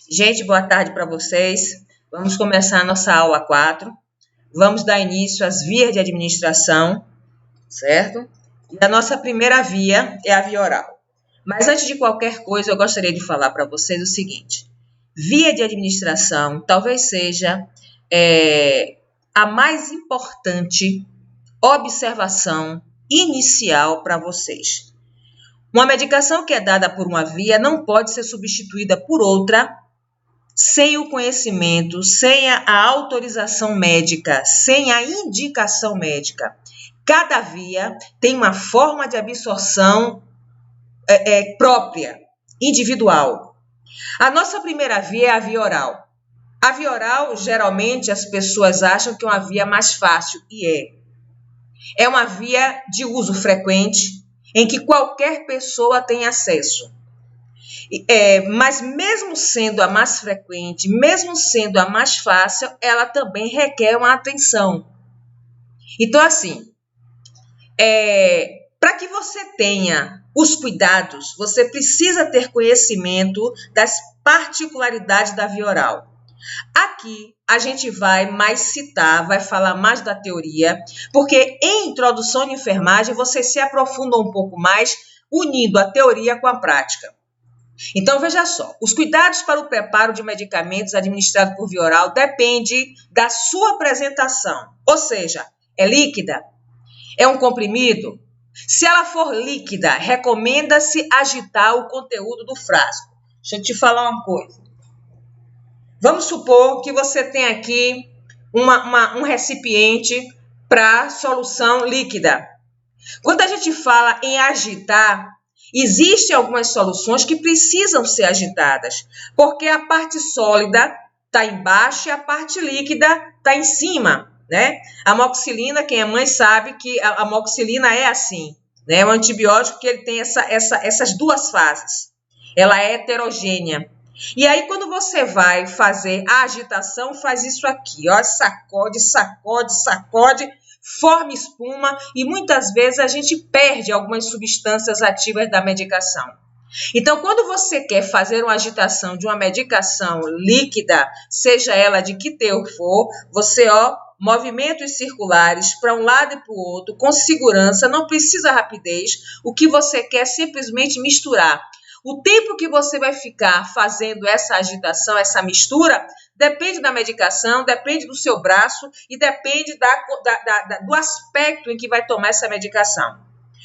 Gente, boa tarde para vocês. Vamos começar a nossa aula 4. Vamos dar início às vias de administração, certo? E a nossa primeira via é a via oral. Mas antes de qualquer coisa, eu gostaria de falar para vocês o seguinte. Via de administração talvez seja a mais importante observação inicial para vocês. Uma medicação que é dada por uma via não pode ser substituída por outra sem o conhecimento, sem a autorização médica, sem a indicação médica. Cada via tem uma forma de absorção própria, individual. A nossa primeira via é a via oral. A via oral, geralmente, as pessoas acham que é uma via mais fácil, e é. É uma via de uso frequente, em que qualquer pessoa tem acesso. Mas mesmo sendo a mais frequente, mesmo sendo a mais fácil, ela também requer uma atenção. Então, assim, para que você tenha os cuidados, você precisa ter conhecimento das particularidades da via oral. Aqui a gente vai mais citar, vai falar mais da teoria, porque em introdução de enfermagem você se aprofunda um pouco mais, unindo a teoria com a prática. Então, veja só, os cuidados para o preparo de medicamentos administrados por via oral depende da sua apresentação, ou seja, é líquida, é um comprimido. Se ela for líquida, recomenda-se agitar o conteúdo do frasco. Deixa eu te falar uma coisa. Vamos supor que você tem aqui um recipiente para solução líquida. Quando a gente fala em agitar, existem algumas soluções que precisam ser agitadas, porque a parte sólida está embaixo e a parte líquida está em cima, né? A amoxicilina, quem é mãe sabe que a amoxicilina é assim, né? É um antibiótico que ele tem essas duas fases. Ela é heterogênea. E aí, quando você vai fazer a agitação, faz isso aqui, ó, sacode, sacode, sacode, forma espuma e muitas vezes a gente perde algumas substâncias ativas da medicação. Então, quando você quer fazer uma agitação de uma medicação líquida, seja ela de que teor for, você, movimentos circulares para um lado e para o outro, com segurança, não precisa rapidez, o que você quer é simplesmente misturar. O tempo que você vai ficar fazendo essa agitação, essa mistura, depende da medicação, depende do seu braço e depende do aspecto em que vai tomar essa medicação.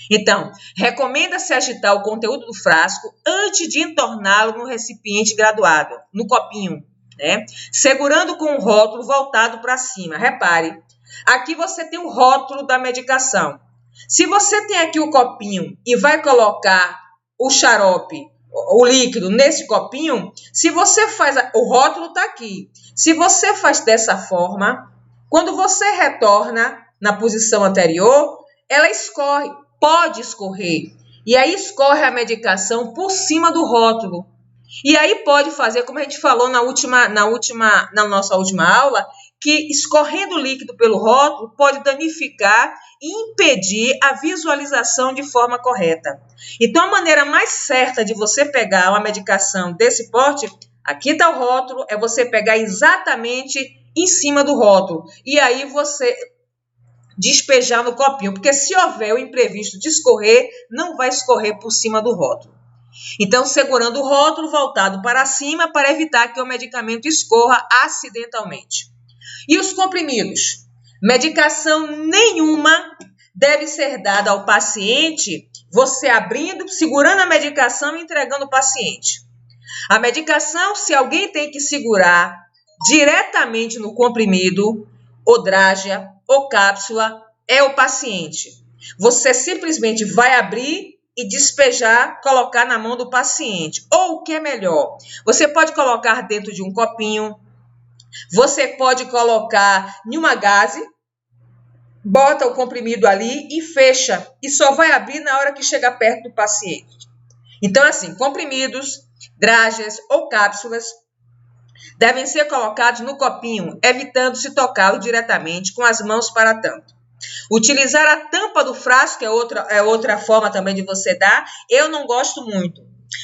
Então, recomenda-se agitar o conteúdo do frasco antes de entorná-lo no recipiente graduado, no copinho, né? Segurando com o rótulo voltado para cima. Repare, aqui você tem o rótulo da medicação. Se você tem aqui o copinho e vai colocar o xarope, o líquido nesse copinho, se você faz, o rótulo está aqui. Se você faz dessa forma, quando você retorna na posição anterior, ela escorre, pode escorrer. E aí escorre a medicação por cima do rótulo. E aí pode fazer, como a gente falou na nossa última aula, que escorrendo o líquido pelo rótulo pode danificar e impedir a visualização de forma correta. Então, a maneira mais certa de você pegar uma medicação desse porte, aqui está o rótulo, é você pegar exatamente em cima do rótulo. E aí você despejar no copinho, porque se houver o imprevisto de escorrer, não vai escorrer por cima do rótulo. Então, segurando o rótulo voltado para cima para evitar que o medicamento escorra acidentalmente. E os comprimidos? Medicação nenhuma deve ser dada ao paciente, você abrindo, segurando a medicação e entregando ao paciente. A medicação, se alguém tem que segurar diretamente no comprimido, ou drágia, ou cápsula, é o paciente. Você simplesmente vai abrir e despejar, colocar na mão do paciente. Ou o que é melhor, você pode colocar dentro de um copinho, você pode colocar em uma gaze, bota o comprimido ali e fecha. E só vai abrir na hora que chegar perto do paciente. Então, assim, comprimidos, drágeas ou cápsulas devem ser colocados no copinho, evitando-se tocá-lo diretamente com as mãos para tanto. Utilizar a tampa do frasco é outra forma também de você dar. Eu não gosto muito.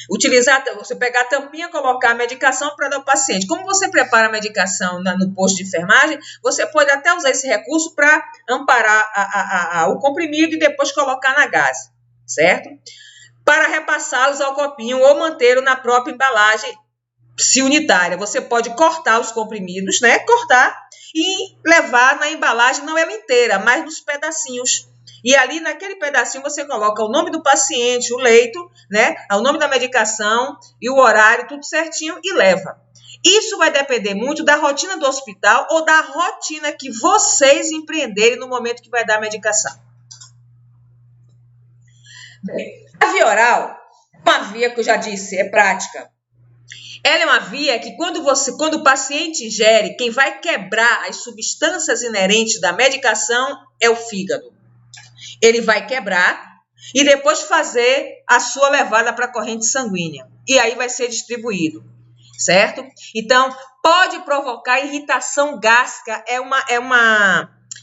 Você pegar a tampinha, colocar a medicação para dar ao paciente. Como você prepara a medicação no posto de enfermagem, você pode até usar esse recurso para amparar o comprimido e depois colocar na gase, certo? Para repassá-los ao copinho ou mantê-lo na própria embalagem, se unitária. Você pode cortar os comprimidos, né? Cortar e levar na embalagem, não ela inteira, mas nos pedacinhos. E ali, naquele pedacinho, você coloca o nome do paciente, o leito, né? O nome da medicação e o horário, tudo certinho, e leva. Isso vai depender muito da rotina do hospital ou da rotina que vocês empreenderem no momento que vai dar a medicação. Bem, a via oral, uma via que eu já disse, é prática. Ela é uma via que quando o paciente ingere, quem vai quebrar as substâncias inerentes da medicação é o fígado. Ele vai quebrar e depois fazer a sua levada para a corrente sanguínea. E aí vai ser distribuído, certo? Então, pode provocar irritação gástrica,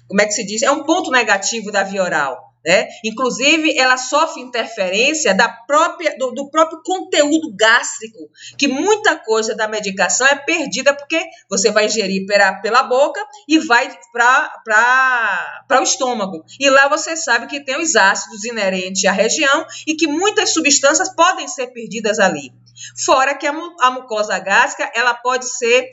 como é que se diz? É um ponto negativo da via oral. Né? Inclusive, ela sofre interferência do próprio conteúdo gástrico, que muita coisa da medicação é perdida porque você vai ingerir pela boca e vai para o estômago. E lá você sabe que tem os ácidos inerentes à região e que muitas substâncias podem ser perdidas ali. Fora que a mucosa gástrica, ela pode ser...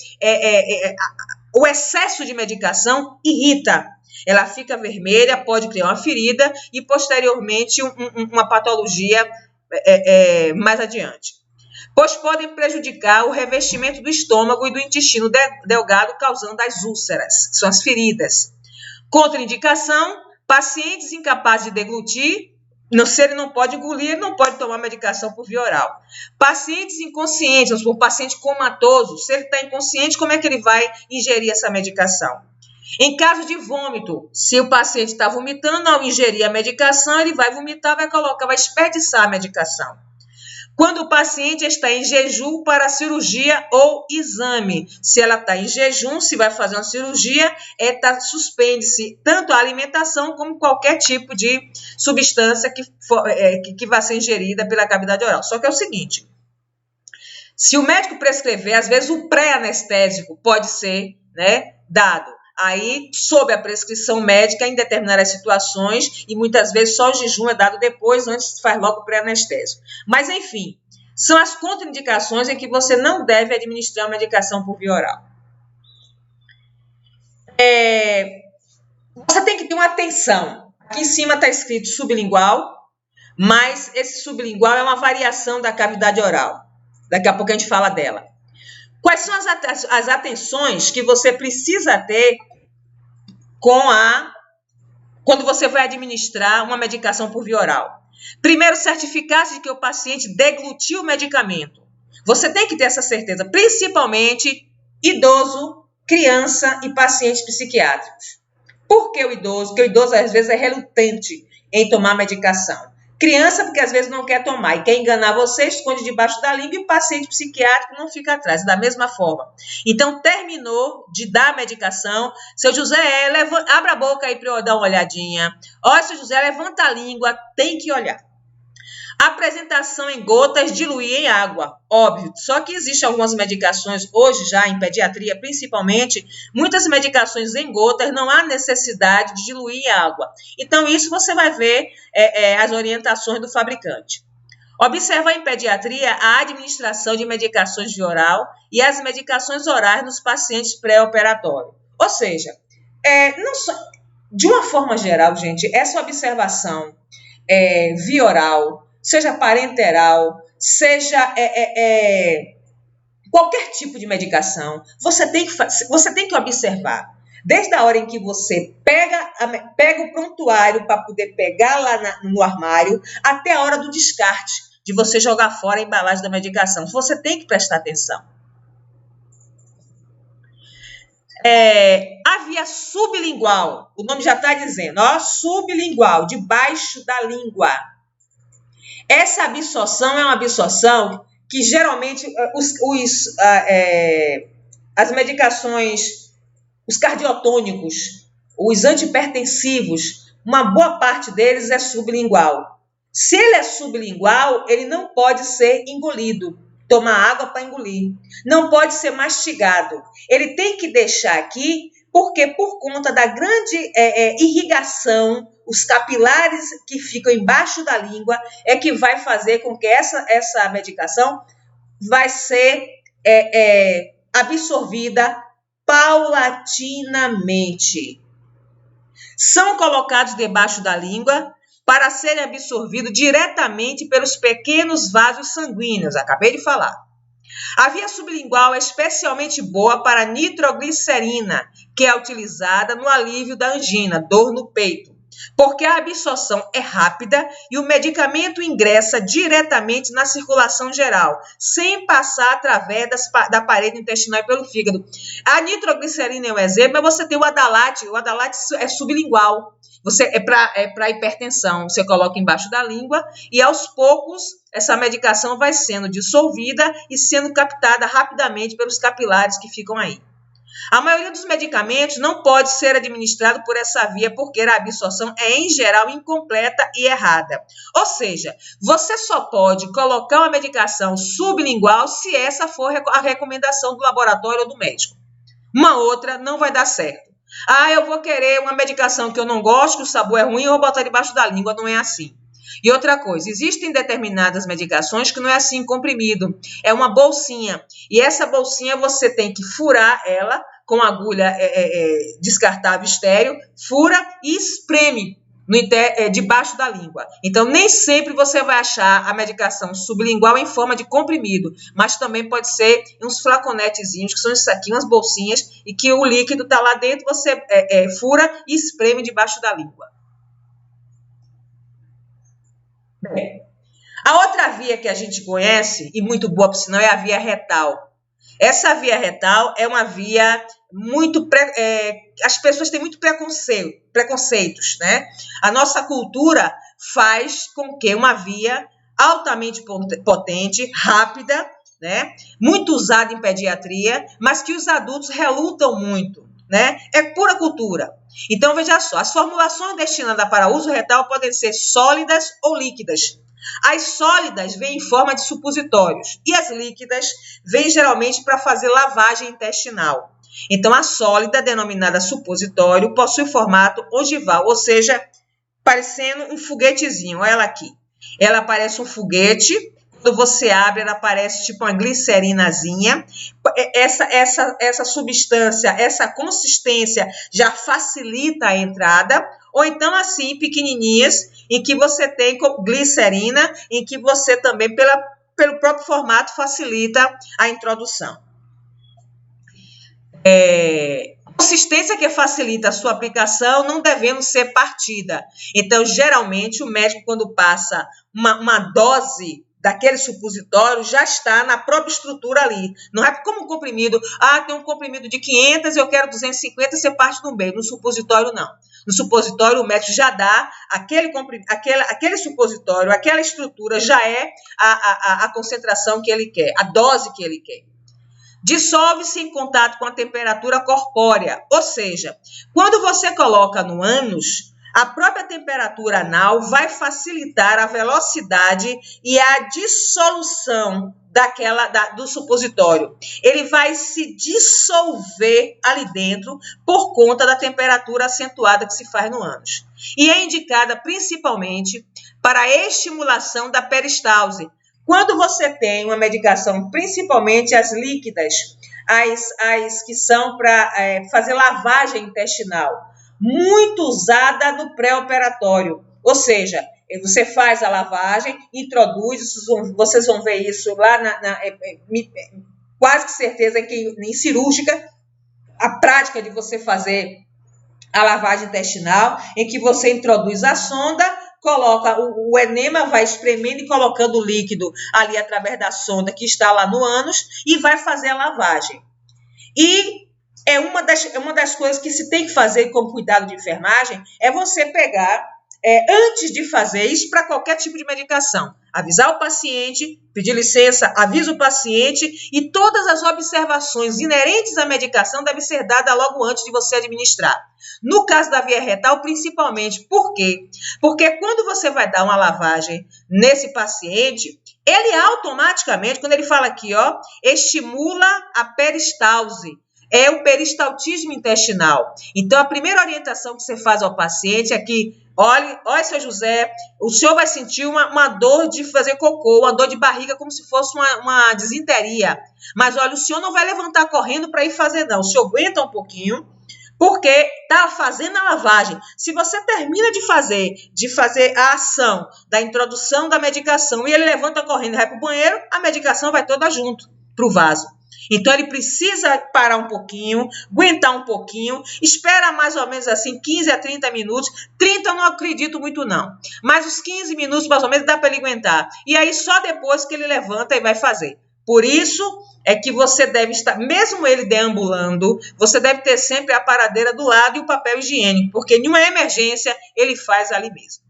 o excesso de medicação irrita. Ela fica vermelha, pode criar uma ferida e, posteriormente, uma patologia mais adiante. Pois podem prejudicar o revestimento do estômago e do intestino delgado, causando as úlceras, que são as feridas. Contraindicação, pacientes incapazes de deglutir, se ele não pode engolir, ele não pode tomar medicação por via oral. Pacientes inconscientes, o paciente comatoso, se ele está inconsciente, como é que ele vai ingerir essa medicação? Em caso de vômito, se o paciente está vomitando, ao ingerir a medicação, ele vai vomitar, vai desperdiçar a medicação. Quando o paciente está em jejum para cirurgia ou exame, se ela está em jejum, se vai fazer uma cirurgia, suspende-se tanto a alimentação como qualquer tipo de substância que vai ser ingerida pela cavidade oral. Só que é o seguinte, se o médico prescrever, às vezes o pré-anestésico pode ser, né, dado. Aí, sob a prescrição médica, em determinadas situações, e muitas vezes só o jejum é dado depois, antes faz logo o pré-anestésico. Mas, enfim, são as contraindicações em que você não deve administrar uma medicação por via oral. Você tem que ter uma atenção. Aqui em cima está escrito sublingual, mas esse sublingual é uma variação da cavidade oral. Daqui a pouco a gente fala dela. Quais são as atenções que você precisa ter quando você vai administrar uma medicação por via oral? Primeiro, certificar-se de que o paciente deglutiu o medicamento. Você tem que ter essa certeza, principalmente idoso, criança e pacientes psiquiátricos. Por que o idoso? Porque o idoso, às vezes, é relutante em tomar medicação. Criança, porque às vezes não quer tomar e quer enganar você, esconde debaixo da língua e o paciente psiquiátrico não fica atrás, da mesma forma. Então, terminou de dar a medicação, seu José, abra a boca aí para eu dar uma olhadinha. Olha, seu José, levanta a língua, tem que olhar. Apresentação em gotas, diluir em água, óbvio. Só que existem algumas medicações, hoje já em pediatria principalmente, muitas medicações em gotas, não há necessidade de diluir em água. Então, isso você vai ver as orientações do fabricante. Observar em pediatria a administração de medicações via oral e as medicações orais nos pacientes pré-operatórios. Ou seja, de uma forma geral, gente, essa observação via oral, seja parenteral, seja qualquer tipo de medicação, você tem que observar. Desde a hora em que você pega o prontuário para poder pegar lá no armário, até a hora do descarte, de você jogar fora a embalagem da medicação. Você tem que prestar atenção. A via sublingual, o nome já está dizendo, sublingual, debaixo da língua. Essa absorção é uma absorção que geralmente as medicações, os cardiotônicos, os antihipertensivos, uma boa parte deles é sublingual. Se ele é sublingual, ele não pode ser engolido, tomar água para engolir. Não pode ser mastigado. Ele tem que deixar aqui, porque por conta da grande irrigação, os capilares que ficam embaixo da língua é que vai fazer com que essa medicação vai ser absorvida paulatinamente. São colocados debaixo da língua para serem absorvidos diretamente pelos pequenos vasos sanguíneos. Acabei de falar. A via sublingual é especialmente boa para a nitroglicerina, que é utilizada no alívio da angina, dor no peito, porque a absorção é rápida e o medicamento ingressa diretamente na circulação geral, sem passar através da parede intestinal e pelo fígado. A nitroglicerina é um exemplo, mas você tem o Adalat é sublingual. É para hipertensão, você coloca embaixo da língua e aos poucos essa medicação vai sendo dissolvida e sendo captada rapidamente pelos capilares que ficam aí. A maioria dos medicamentos não pode ser administrado por essa via porque a absorção é, em geral, incompleta e errada. Ou seja, você só pode colocar uma medicação sublingual se essa for a recomendação do laboratório ou do médico. Uma outra não vai dar certo. Eu vou querer uma medicação que eu não gosto, que o sabor é ruim, eu vou botar debaixo da língua, não é assim. E outra coisa, existem determinadas medicações que não é assim comprimido, é uma bolsinha. E essa bolsinha você tem que furar ela com agulha descartável estéreo, fura e espreme debaixo da língua. Então, nem sempre você vai achar a medicação sublingual em forma de comprimido, mas também pode ser uns flaconetezinhos, que são isso aqui, umas bolsinhas, e que o líquido está lá dentro, você fura e espreme debaixo da língua. Bem, a outra via que a gente conhece, e muito boa por sinal, é a via retal. Essa via retal é uma via muito... as pessoas têm muito preconceitos, né? A nossa cultura faz com que uma via altamente potente, rápida, né? Muito usada em pediatria, mas que os adultos relutam muito, né? É pura cultura. Então, veja só, as formulações destinadas para uso retal podem ser sólidas ou líquidas. As sólidas vêm em forma de supositórios e as líquidas vêm geralmente para fazer lavagem intestinal. Então, a sólida, denominada supositório, possui formato ogival, ou seja, parecendo um foguetezinho. Olha ela aqui. Ela parece um foguete. Quando você abre, ela parece tipo uma glicerinazinha. Essa substância, essa consistência já facilita a entrada. Ou então, assim, pequenininhas, em que você tem glicerina, em que você também, pelo próprio formato, facilita a introdução. Consistência que facilita a sua aplicação, não devendo ser partida. Então, geralmente, o médico, quando passa uma dose daquele supositório, já está na própria estrutura ali. Não é como um comprimido. Tem um comprimido de 500, eu quero 250, você parte no meio. No supositório, não. No supositório, o médico já dá aquele supositório, aquela estrutura já é a concentração que ele quer, a dose que ele quer. Dissolve-se em contato com a temperatura corpórea, ou seja, quando você coloca no ânus, a própria temperatura anal vai facilitar a velocidade e a dissolução do supositório. Ele vai se dissolver ali dentro por conta da temperatura acentuada que se faz no ânus. E é indicada principalmente para a estimulação da peristalse. Quando você tem uma medicação, principalmente as líquidas, as que são para fazer lavagem intestinal, muito usada no pré-operatório, ou seja, você faz a lavagem, introduz, vocês vão ver isso lá quase que certeza que em cirúrgica, a prática de você fazer a lavagem intestinal, em que você introduz a sonda, coloca o enema, vai espremendo e colocando o líquido ali através da sonda que está lá no ânus e vai fazer a lavagem. E uma das coisas que se tem que fazer como cuidado de enfermagem é você pegar antes de fazer isso para qualquer tipo de medicação. Avisar o paciente, pedir licença, avisa o paciente e todas as observações inerentes à medicação devem ser dadas logo antes de você administrar. No caso da via retal, principalmente. Por quê? Porque quando você vai dar uma lavagem nesse paciente, ele automaticamente, quando ele fala aqui, ó, estimula a peristalse. É o peristaltismo intestinal. Então, a primeira orientação que você faz ao paciente é que, olha, seu José, o senhor vai sentir uma dor de fazer cocô, uma dor de barriga, como se fosse uma disenteria. Mas, olha, o senhor não vai levantar correndo para ir fazer, não. O senhor aguenta um pouquinho, porque está fazendo a lavagem. Se você termina de fazer a ação da introdução da medicação e ele levanta correndo e vai para o banheiro, a medicação vai toda junto para o vaso. Então, ele precisa parar um pouquinho, aguentar um pouquinho, espera mais ou menos assim 15 a 30 minutos. 30 eu não acredito muito não, mas os 15 minutos mais ou menos dá para ele aguentar. E aí só depois que ele levanta e vai fazer. Por isso é que você deve estar, mesmo ele deambulando, você deve ter sempre a paradeira do lado e o papel higiênico, porque em uma emergência ele faz ali mesmo.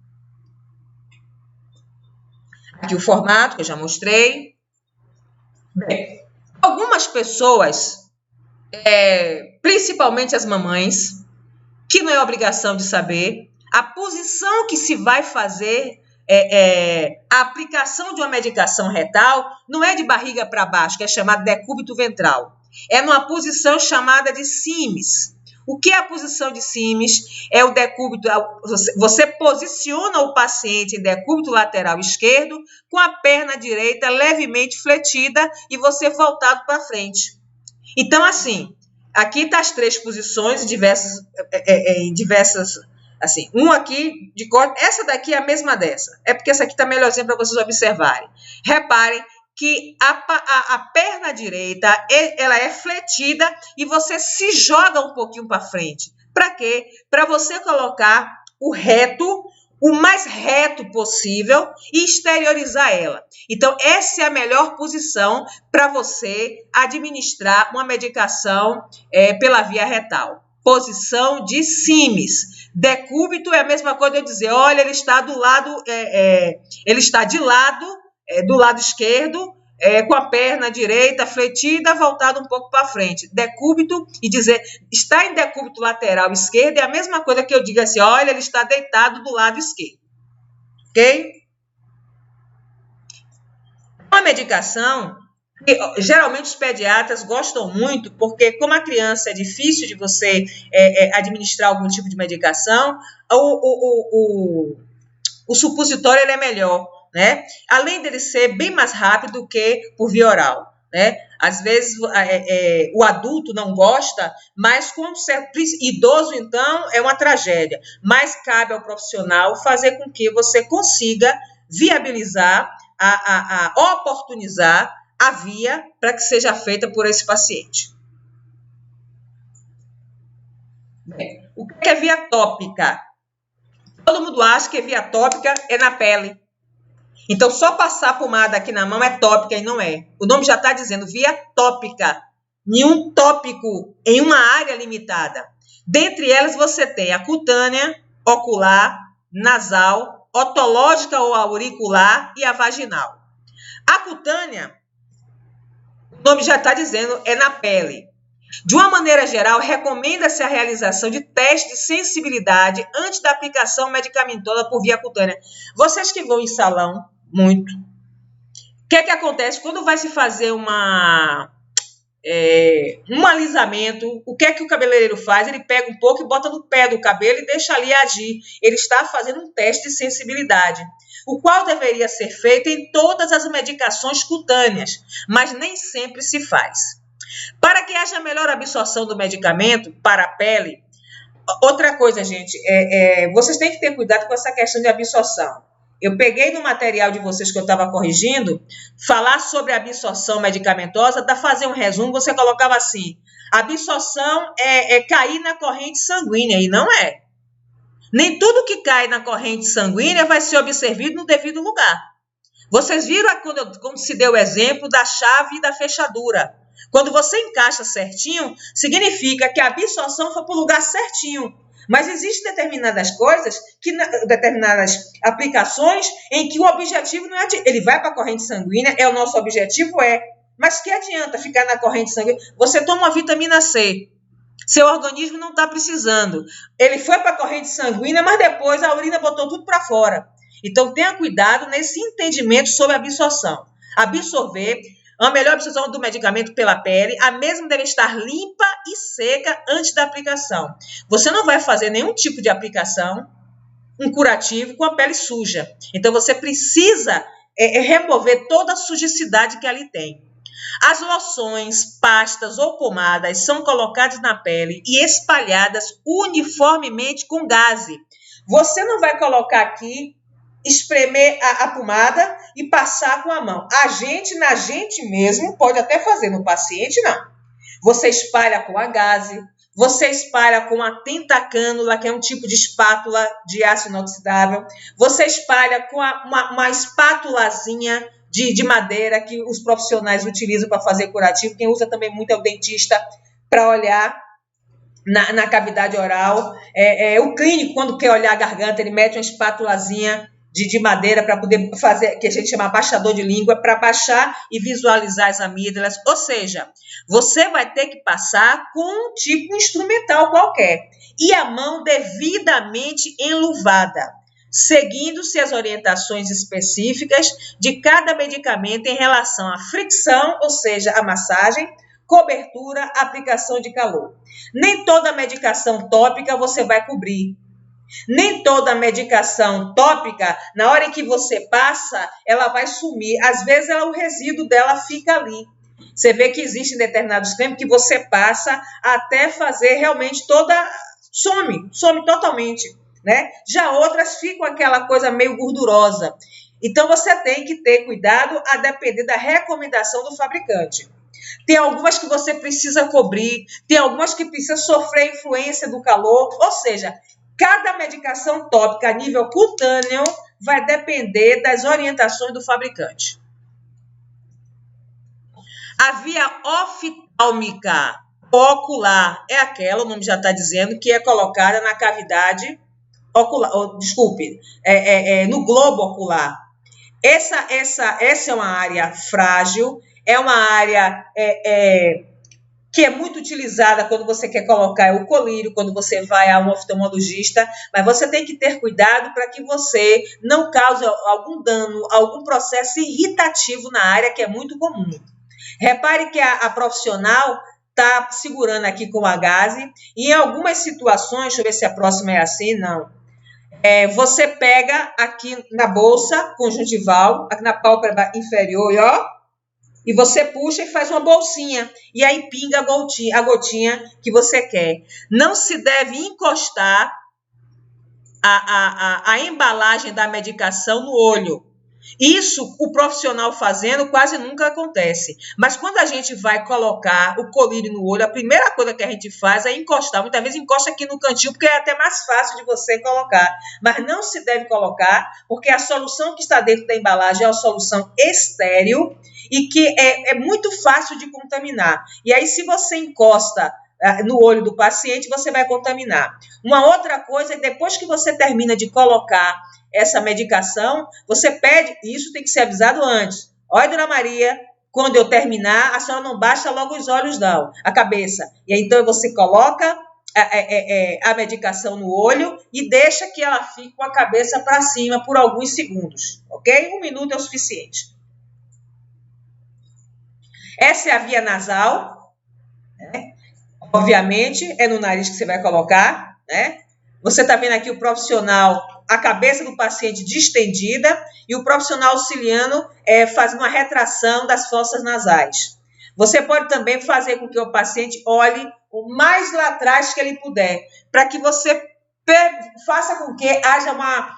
Aqui o formato que eu já mostrei. Bem, algumas pessoas, principalmente as mamães, que não é obrigação de saber, a posição que se vai fazer a aplicação de uma medicação retal não é de barriga para baixo, que é chamado decúbito ventral. É numa posição chamada de Simes. O que é a posição de Simes? É o decúbito, você posiciona o paciente em decúbito lateral esquerdo com a perna direita levemente fletida e você voltado para frente. Então, assim, aqui tá as 3 posições em diversas, assim, aqui de corte, essa daqui é a mesma dessa. É porque essa aqui tá melhorzinha para vocês observarem. Reparem que a perna direita, ela é fletida e você se joga um pouquinho para frente. Para quê? Para você colocar o reto, o mais reto possível e exteriorizar ela. Então, essa é a melhor posição para você administrar uma medicação pela via retal. Posição de Simes. Decúbito é a mesma coisa de eu dizer, olha, ele está do lado, ele está de lado, do lado esquerdo, com a perna direita fletida, voltada um pouco para frente. Decúbito e dizer, está em decúbito lateral esquerdo é a mesma coisa que eu diga assim, olha, ele está deitado do lado esquerdo. Ok? Uma medicação que geralmente os pediatras gostam muito, porque como a criança é difícil de você administrar algum tipo de medicação, o supositório ele é melhor, né? Além dele ser bem mais rápido que por via oral, né? Às vezes o adulto não gosta, mas com um certo idoso, então, é uma tragédia. Mas cabe ao profissional fazer com que você consiga viabilizar, oportunizar a via para que seja feita por esse paciente. Bem, o que é via tópica? Todo mundo acha que via tópica é na pele. Então, só passar a pomada aqui na mão é tópica e não é. O nome já está dizendo via tópica. Nenhum tópico em uma área limitada. Dentre elas, você tem a cutânea, ocular, nasal, otológica ou auricular e a vaginal. A cutânea, o nome já está dizendo, é na pele. De uma maneira geral, recomenda-se a realização de testes de sensibilidade antes da aplicação medicamentosa por via cutânea. Vocês que vão em salão, muito. O que é que acontece? Quando vai se fazer um alisamento, o que é que o cabeleireiro faz? Ele pega um pouco e bota no pé do cabelo e deixa ali agir. Ele está fazendo um teste de sensibilidade, o qual deveria ser feito em todas as medicações cutâneas, mas nem sempre se faz. Para que haja melhor absorção do medicamento para a pele, outra coisa, gente, vocês têm que ter cuidado com essa questão de absorção. Eu peguei no material de vocês que eu estava corrigindo, falar sobre a absorção medicamentosa, para fazer um resumo, você colocava assim, absorção é cair na corrente sanguínea, e não é. Nem tudo que cai na corrente sanguínea vai ser absorvido no devido lugar. Vocês viram quando se deu o exemplo da chave e da fechadura. Quando você encaixa certinho, significa que a absorção foi para o lugar certinho. Mas existem determinadas coisas, determinadas aplicações em que o objetivo não é... Ele vai para a corrente sanguínea, o nosso objetivo mas que adianta ficar na corrente sanguínea? Você toma uma vitamina C, seu organismo não está precisando. Ele foi para a corrente sanguínea, mas depois a urina botou tudo para fora. Então, tenha cuidado nesse entendimento sobre a absorção. Absorver, a melhor absorção do medicamento pela pele, a mesma deve estar limpa e seca antes da aplicação. Você não vai fazer nenhum tipo de aplicação, um curativo, com a pele suja. Então, você precisa remover toda a sujicidade que ali tem. As loções, pastas ou pomadas são colocadas na pele e espalhadas uniformemente com gaze. Você não vai colocar aqui, espremer a pomada e passar com a mão. Na gente mesmo, pode até fazer, no paciente não. Você espalha com a gaze, você espalha com a tentacânula, que é um tipo de espátula de aço inoxidável. Você espalha com uma espátulazinha de madeira que os profissionais utilizam para fazer curativo. Quem usa também muito é o dentista para olhar na cavidade oral. O clínico, quando quer olhar a garganta, ele mete uma espátulazinha de madeira para poder fazer, que a gente chama abaixador de língua, para baixar e visualizar as amígdalas. Ou seja, você vai ter que passar com um tipo instrumental qualquer e a mão devidamente enluvada, seguindo-se as orientações específicas de cada medicamento em relação à fricção, ou seja, a massagem, cobertura, aplicação de calor. Nem toda medicação tópica você vai cobrir. Nem toda medicação tópica, na hora em que você passa, ela vai sumir. Às vezes, o resíduo dela fica ali. Você vê que existem determinados cremes que você passa até fazer realmente some totalmente, né? Já outras ficam aquela coisa meio gordurosa. Então, você tem que ter cuidado a depender da recomendação do fabricante. Tem algumas que você precisa cobrir, tem algumas que precisa sofrer a influência do calor, ou seja, cada medicação tópica a nível cutâneo vai depender das orientações do fabricante. A via oftálmica ocular é aquela, o nome já está dizendo, que é colocada na cavidade ocular, no globo ocular. Essa é uma área frágil, é uma área que é muito utilizada quando você quer colocar o colírio, quando você vai a um oftalmologista, mas você tem que ter cuidado para que você não cause algum dano, algum processo irritativo na área, que é muito comum. Repare que a profissional está segurando aqui com a gaze, e em algumas situações, deixa eu ver se a próxima é assim, não. Você pega aqui na bolsa conjuntival, aqui na pálpebra inferior, e você puxa e faz uma bolsinha. E aí pinga a gotinha que você quer. Não se deve encostar a embalagem da medicação no olho. Isso, o profissional fazendo, quase nunca acontece. Mas quando a gente vai colocar o colírio no olho, a primeira coisa que a gente faz é encostar. Muitas vezes encosta aqui no cantinho, porque é até mais fácil de você colocar. Mas não se deve colocar, porque a solução que está dentro da embalagem é uma solução estéril e que é muito fácil de contaminar. E aí, se você encosta no olho do paciente, você vai contaminar. Uma outra coisa é, depois que você termina de colocar essa medicação, você pede, e isso tem que ser avisado antes. Olha, dona Maria, quando eu terminar, a senhora não baixa logo os olhos, não, a cabeça. E aí, então, você coloca a medicação no olho e deixa que ela fique com a cabeça para cima por alguns segundos, ok? 1 minuto é o suficiente. Essa é a via nasal, né? Obviamente, é no nariz que você vai colocar, né? Você está vendo aqui o profissional, a cabeça do paciente distendida e o profissional auxiliando fazendo uma retração das fossas nasais. Você pode também fazer com que o paciente olhe o mais lá atrás que ele puder, para que você faça com que haja uma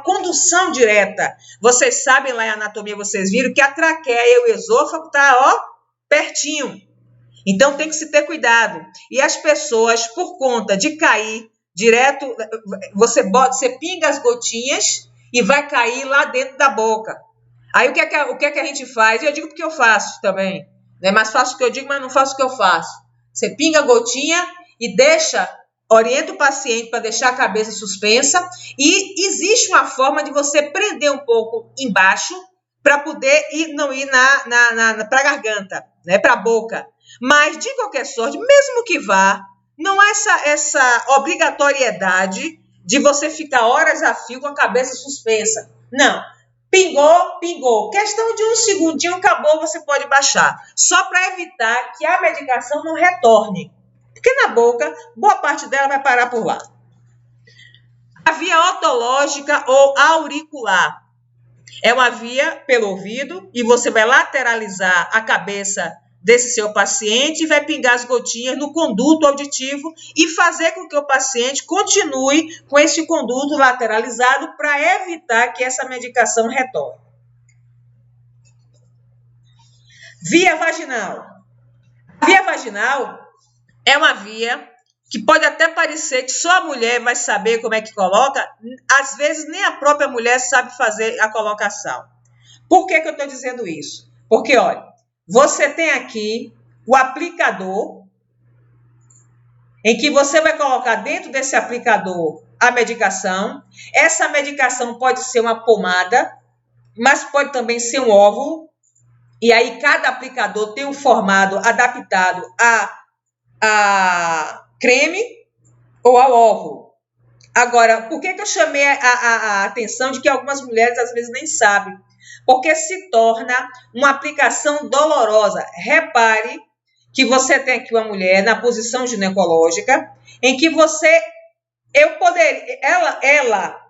condução direta. Vocês sabem lá em anatomia, vocês viram que a traqueia e o esôfago tá pertinho. Então tem que se ter cuidado. E as pessoas, por conta de cair direto, você pinga as gotinhas e vai cair lá dentro da boca. Aí o que é que a gente faz? Eu digo porque eu faço também. É mais fácil que eu digo, mas não faço o que eu faço. Você pinga a gotinha e deixa Orienta o paciente para deixar a cabeça suspensa e existe uma forma de você prender um pouco embaixo para poder não ir para a garganta, né, para a boca. Mas, de qualquer sorte, mesmo que vá, não há essa obrigatoriedade de você ficar horas a fio com a cabeça suspensa. Não. Pingou, pingou. Questão de um segundinho, acabou, você pode baixar. Só para evitar que a medicação não retorne. Porque na boca, boa parte dela vai parar por lá. A via otológica ou auricular é uma via pelo ouvido e você vai lateralizar a cabeça desse seu paciente e vai pingar as gotinhas no conduto auditivo e fazer com que o paciente continue com esse conduto lateralizado para evitar que essa medicação retorne. Via vaginal. A via vaginal é uma via que pode até parecer que só a mulher vai saber como é que coloca, às vezes nem a própria mulher sabe fazer a colocação. Por que eu estou dizendo isso? Porque, olha, você tem aqui o aplicador, em que você vai colocar dentro desse aplicador a medicação. Essa medicação pode ser uma pomada, mas pode também ser um óvulo, e aí cada aplicador tem um formato adaptado a creme ou ao óvulo. Agora, por que eu chamei a atenção de que algumas mulheres às vezes nem sabem? Porque se torna uma aplicação dolorosa. Repare que você tem aqui uma mulher na posição ginecológica, em que ela,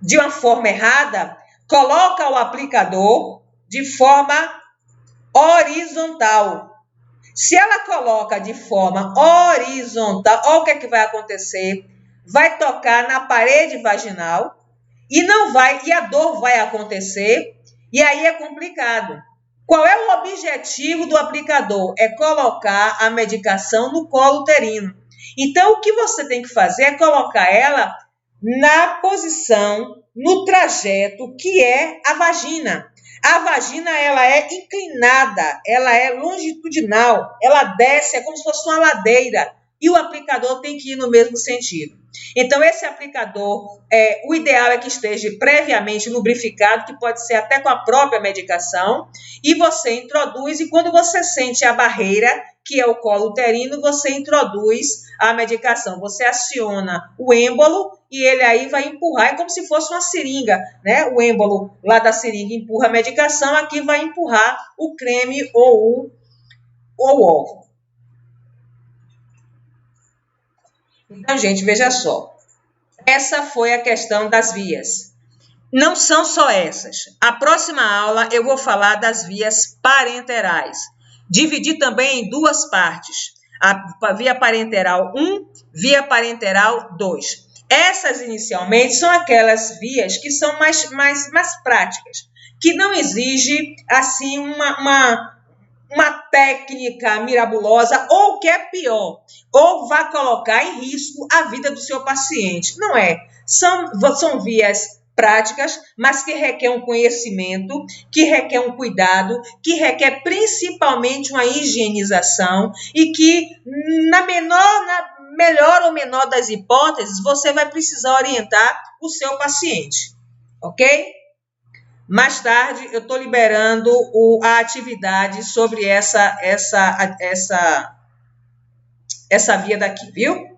de uma forma errada, coloca o aplicador de forma horizontal. Se ela coloca de forma horizontal, olha o que é que vai acontecer. Vai tocar na parede vaginal e a dor vai acontecer, e aí é complicado. Qual é o objetivo do aplicador? É colocar a medicação no colo uterino. Então, o que você tem que fazer é colocar ela na posição, no trajeto que é a vagina. A vagina, ela é inclinada, ela é longitudinal, ela desce, é como se fosse uma ladeira, e o aplicador tem que ir no mesmo sentido. Então, esse aplicador, o ideal é que esteja previamente lubrificado, que pode ser até com a própria medicação, e você introduz, e quando você sente a barreira, que é o colo uterino, você introduz a medicação. Você aciona o êmbolo e ele aí vai empurrar, é como se fosse uma seringa, né? O êmbolo lá da seringa empurra a medicação, aqui vai empurrar o creme ou o óvulo. Então, gente, veja só. Essa foi a questão das vias. Não são só essas. A próxima aula eu vou falar das vias parenterais. Dividir também em duas partes. A via parenteral 1, via parenteral 2. Essas, inicialmente, são aquelas vias que são mais práticas, que não exige, assim, uma técnica mirabulosa, ou que é pior, ou vai colocar em risco a vida do seu paciente. Não é. São vias práticas, mas que requer um conhecimento, que requer um cuidado, que requer principalmente uma higienização e que, na melhor ou menor das hipóteses, você vai precisar orientar o seu paciente, ok? Mais tarde, eu estou liberando a atividade sobre essa via daqui, viu?